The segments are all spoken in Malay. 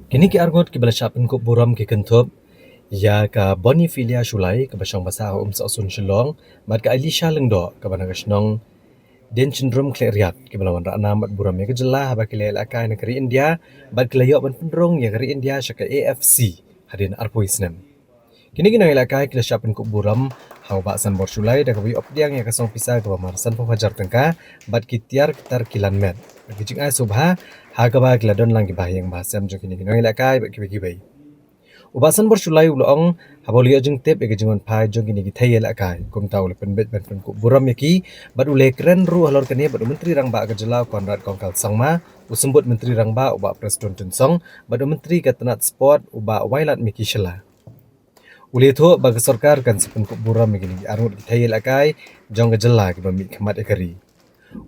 Kini ki argot ki bala syapin ko buram ki kentup ya ka Bonifilia Shulai ka basyang basa sa asun Shillong mat ka Alicia lengdo ka bana kasnong den cenderum kleriat ki bala wan rana mat buram ya kejelah ba ki lela kai negeri India bat kelayo ban pendrong ya negeri India syaka AFC hadin arpoi snem. Kini kina ela kai kila syapin ko buram hau ba san bor Shulai da ka bi opdiang ya kasong pisah ka marsan fajar tengka bat ki tiar tar kilan met. Bagi jing ai subha ha ka ba kila don lang ki bahayang bahasam jong kini kina ela kai ba ki bai. Ubasan bor Shulai ulong haboli ajeng tep ege jingon pai jong kini ki thayel akai kum tahu le penbet ban pen ku buram yaki bad ule keren ru halor kene bad menteri rang ba ka jela Konrad Kongkal Sangma usembut menteri rang ba uba presiden Tunsong bad menteri ka tenat sport uba wailat miki shela. Ule tho bag sarkar kan sepen ku buram gini arut ki thayel akai jong ka jela ki bami khamat ekari.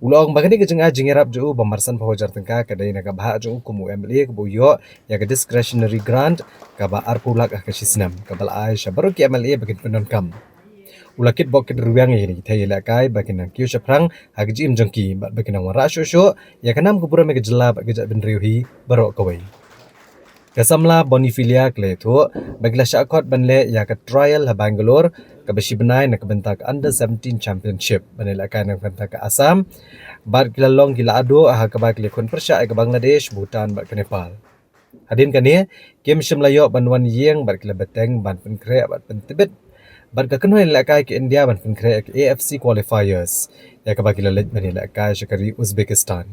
Ulong bagani ke jengah jengerap jo bamarsan pawajar tengka kadai naga bah jo kumu MLA ke boyo ya ke discretionary grant ka ba arpulak ka sisnam ka bal Aisyah baru ki MLA bagin penon kam. Ulakit bok ke ruang ini kita yela kai bagin nang kiu saprang hak jim jongki bagin nang wara sho ya kanam ke buram ke jela bag jat ben riuhi baro kawai. Kasamla Bonifilia Kleto bagla syakot banle ya ka trial ha Bangalore ka besi benai nak bentak under 17 championship banela kan nak bentak ka Assam bar kilalong gila ado ha ka bag lekon persya ka Bangladesh Bhutan bar ka Nepal. Hadin kani kim shimlayo banwan yeng bar kila beteng ban pen kre bar pen Tibet bar ka kenoi la kai ke India ban pen kre ke AFC qualifiers ya ka bag kila let banela kai syakari Uzbekistan.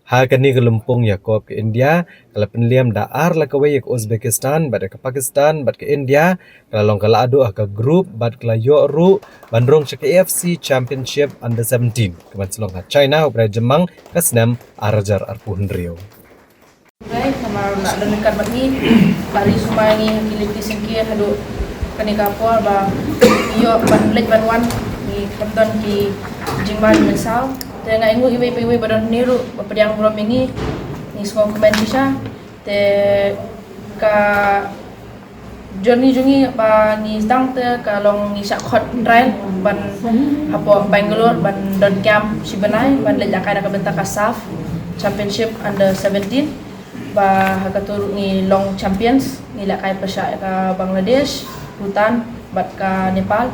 Ha kani gelumpung Yakob ke India, kalau penliam daar la kawai ke Uzbekistan, bad ke Pakistan, bad ke India, kalau long kala adu ke grup, bad kala yo ru, bandrong ke AFC Championship Under 17, keman selong ha China, upra Jemang, kasnam arajar arpuhun Rio. Baik, sama nak dan dekat bagi bari semua ni kiliti sengki hadu kani kapor ba yo ban lek ban wan ni kapten ki jingban mesal te ngai ngu iwe badan niru pediang buram ini ni semua komen bisa te ka journey jungi ba ni stang te kalong ni sakot trail ban apo Bangalore ban don camp sibenai ban lek jakai nak bentak SAF Championship Under 17 ba hakatur ni long champions ni lakai pasya ka Bangladesh Bhutan bat ka Nepal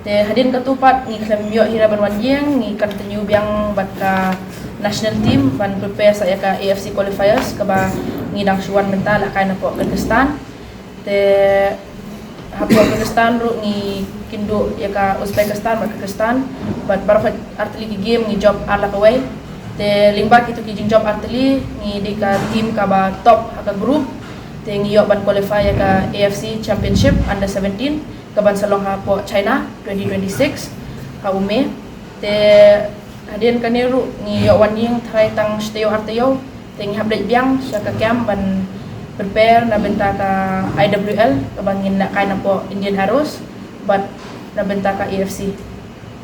te hadin katupat ni klemyo hira ban wanjeng ni continue biang bat ka national team ban prepare saya ka AFC qualifiers ka ba ni dang suan mental lakai na po Kyrgyzstan te hapo Kyrgyzstan ru ni kindo ya ka Uzbekistan bat Kyrgyzstan bat barfat artili game ni job ala kawai te limba itu kijing job artili ni di ka team ka ba top ka group te ngiyo ban qualify ka AFC Championship Under 17 ka ban salong ha po China 2026 ka ume te hadin kaniru ngiyo waning try tang steo arteo te ngi update biang sa ka camp ban prepare na benta ka IWL ka bangin na kay na po Indian Arrows but na benta ka AFC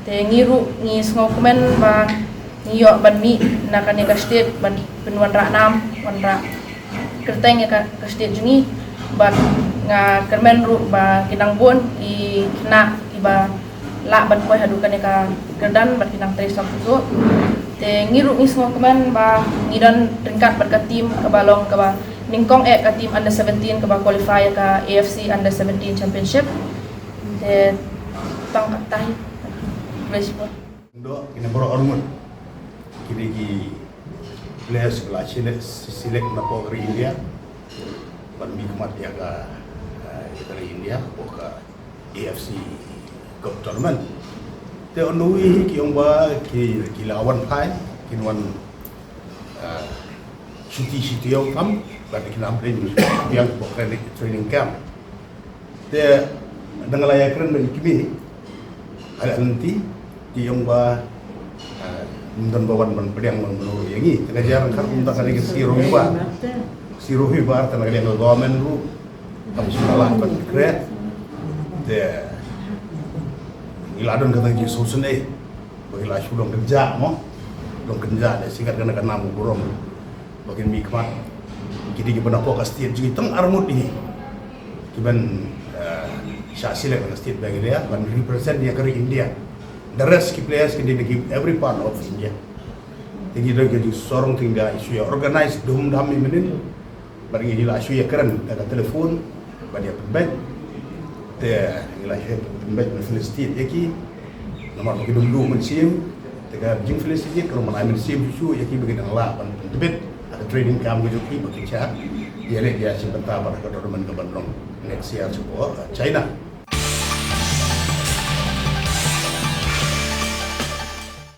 te ngiru ni sngo komen ba ngiyo ban mi na kaneka state ban penwan ra nam wan ra kerteng ya ka state jungi ban nga kermen ru ba kinang bon I na iba la ban koy hadukan ya ka kerdan ban kinang tres sampuso te ngiru ni semua kemen ba ngidan ringkat ban ka team ka balong ka ba ningkong ka team Under 17 ka ba qualify ka AFC Under 17 Championship te tang tahi baseball ndo kina boro ormun kini ki players kala select na po kari India ban mi kumat ya ka kari India po ka AFC Cup tournament te onui ki omba ki lawan pai kinwan city yo kam ban kinam play yang po training camp te dengan layak keren dari kimi ada nanti di omba dan bawan ban pedang menurut yang ini pengajaran kan untuk kali ke siru hibar tenaga yang government lu kamu salah ban kret de iladon kata ji susun bagi lah sudah kerja mo dong kerja de singkat kena namu burung bagi mikmat kini kita nak fokus tiap jadi teng armut ini kiban syasile kan state bagi dia ban represent dia kari India. The rest key players can give every part of India. Jadi dia jadi seorang tinggal isu ya organize dum dam ini bagi hila asu ya keren ada telefon bagi pembet dia hila pembet Palestin yaki nomor bagi dulu mensim tegar jing Palestin kalau mana mensim su yaki bagi nala pembet ada training camp gitu ki bagi cak dia dia sebentar pada kedodoman ke Bandung next year sebuah China